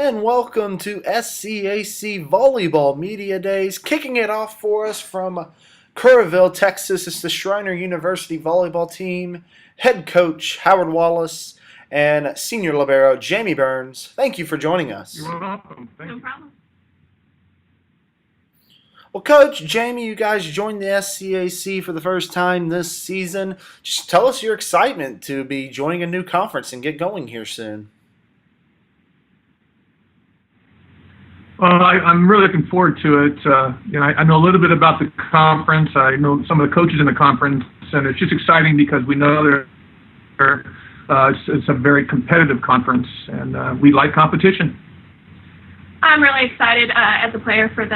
and welcome to SCAC Volleyball Media Days. Kicking it off for us from Kerrville, Texas, is the Schreiner University volleyball team, head coach Howard Wallace, and senior libero Jamie Burns. Thank you for joining us. You're welcome. Thank you. No problem. Well, Coach, Jamie, you guys joined the SCAC for the first time this season. Just tell us your excitement to be joining a new conference and get going here soon. Well, I'm really looking forward to it. I know a little bit about the conference. I know some of the coaches in the conference, and it's just exciting because we know it's a very competitive conference, and we like competition. I'm really excited as a player for the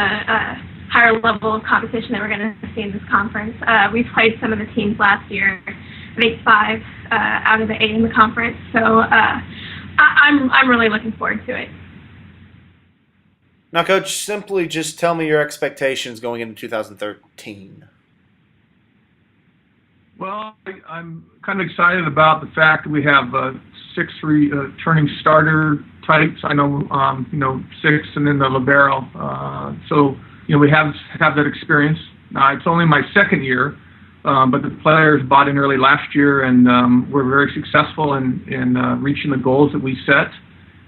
higher level of competition that we're going to see in this conference. We've played some of the teams last year. I think 5 out of the 8 in the conference. So I'm really looking forward to it. Now, Coach, simply just tell me your expectations going into 2013. Well, I'm kind of excited about the fact that we have 6 returning starter types. I know, 6 and then the libero. So we have that experience. It's only my second year, but the players bought in early last year, and we're very successful in reaching the goals that we set.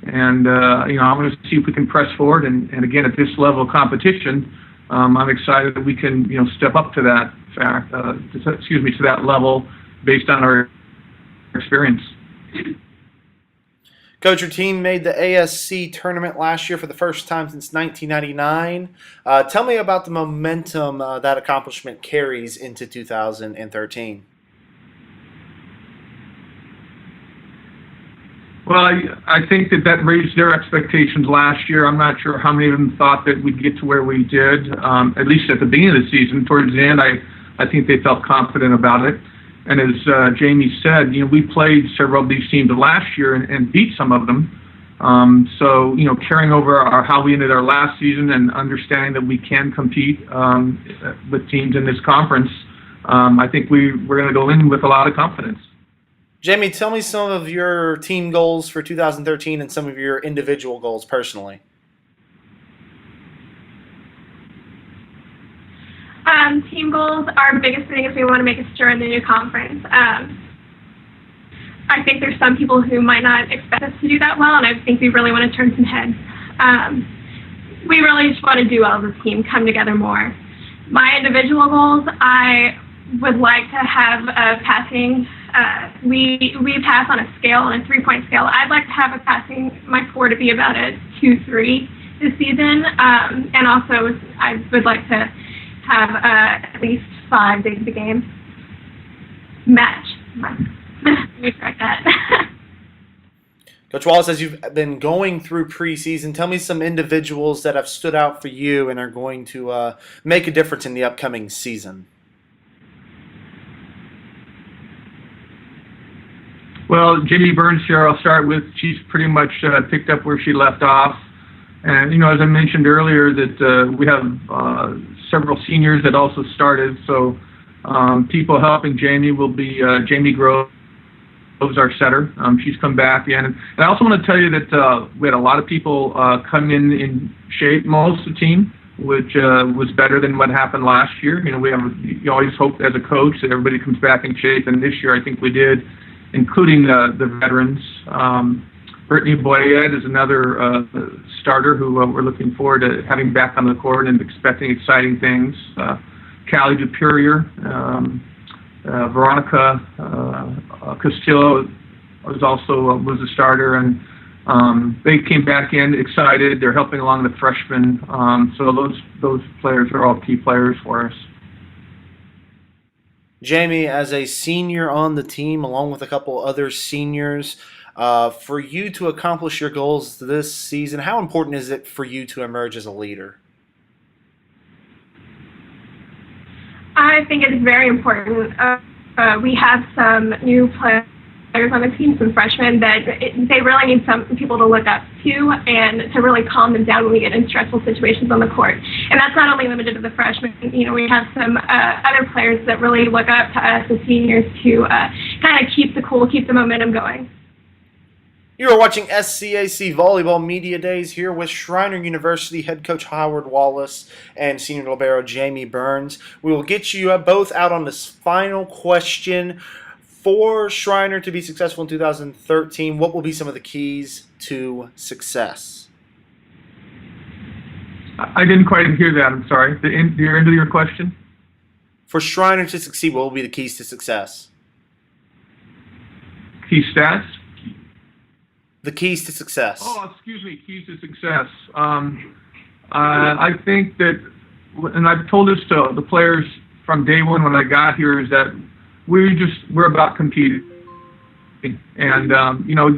And I'm going to see if we can press forward. And again, at this level of competition, I'm excited that we can step up to that to that level based on our experience. Coach, your team made the ASC tournament last year for the first time since 1999. Tell me about the momentum that accomplishment carries into 2013. Well, I think that raised their expectations last year. I'm not sure how many of them thought that we'd get to where we did, at least at the beginning of the season. Towards the end, I think they felt confident about it. And as Jamie said, we played several of these teams last year and beat some of them. So carrying over how we ended our last season and understanding that we can compete with teams in this conference, I think we're going to go in with a lot of confidence. Jamie, tell me some of your team goals for 2013 and some of your individual goals personally. Team goals, our biggest thing is we want to make a stir in the new conference. I think there's some people who might not expect us to do that well, and I think we really want to turn some heads. We really just want to do well as a team, come together more. My individual goals, I would like to have a passing. We pass on a scale, on a 3-point scale. I'd like to have my score to be about a 2-3 this season, and also I would like to have at least 5 days of the game match. Let me correct that. Coach Wallace, as you've been going through preseason, tell me some individuals that have stood out for you and are going to make a difference in the upcoming season. Well, Jamie Burns here, I'll start with. She's pretty much picked up where she left off. And, as I mentioned earlier, that we have several seniors that also started. So people helping Jamie will be Jamie Groves, our setter. She's come back again. And I also want to tell you that we had a lot of people come in shape, most of the team, which was better than what happened last year. You always hope as a coach that everybody comes back in shape. And this year I think we did, including the veterans. Brittany Boyette is another starter who we're looking forward to having back on the court and expecting exciting things. Callie Dupurier, Veronica Castillo was a starter, and they came back in excited. They're helping along the freshmen. So those players are all key players for us. Jamie, as a senior on the team, along with a couple other seniors, for you to accomplish your goals this season, how important is it for you to emerge as a leader? I think it's very important. We have some new players on the team, some freshmen, that they really need some people to look up to and to really calm them down when we get in stressful situations on the court. And that's not only limited to the freshmen. We have some other players that really look up to us as seniors to kind of keep the momentum going. You are watching SCAC Volleyball Media Days here with Schreiner University head coach Howard Wallace and senior libero Jamie Burns. We will get you both out on this final question. For Schreiner to be successful in 2013, what will be some of the keys to success? I didn't quite hear that. I'm sorry. The end of your question? For Schreiner to succeed, what will be the keys to success? Key stats? The keys to success. Oh, excuse me. Keys to success. I think that, and I've told this to the players from day one when I got here, is that we're about competing. And,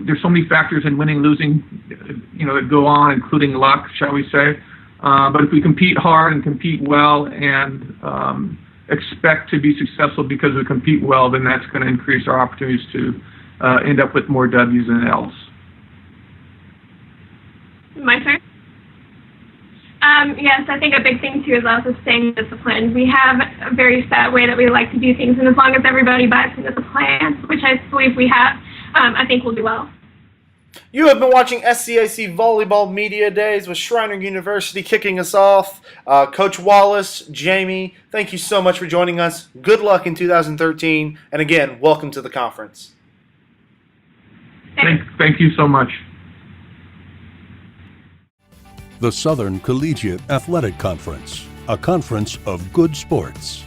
there's so many factors in winning, losing, that go on, including luck, shall we say. But if we compete hard and compete well and expect to be successful because we compete well, then that's going to increase our opportunities to end up with more W's than L's. My turn? Yes, I think a big thing, too, is also staying disciplined. We have a very set way that we like to do things, and as long as everybody buys into the plan, which I believe we have, I think we'll do well. You have been watching SCAC Volleyball Media Days with Schreiner University kicking us off. Coach Wallace, Jamie, thank you so much for joining us. Good luck in 2013, and again, welcome to the conference. Thank you so much. The Southern Collegiate Athletic Conference, a conference of good sports.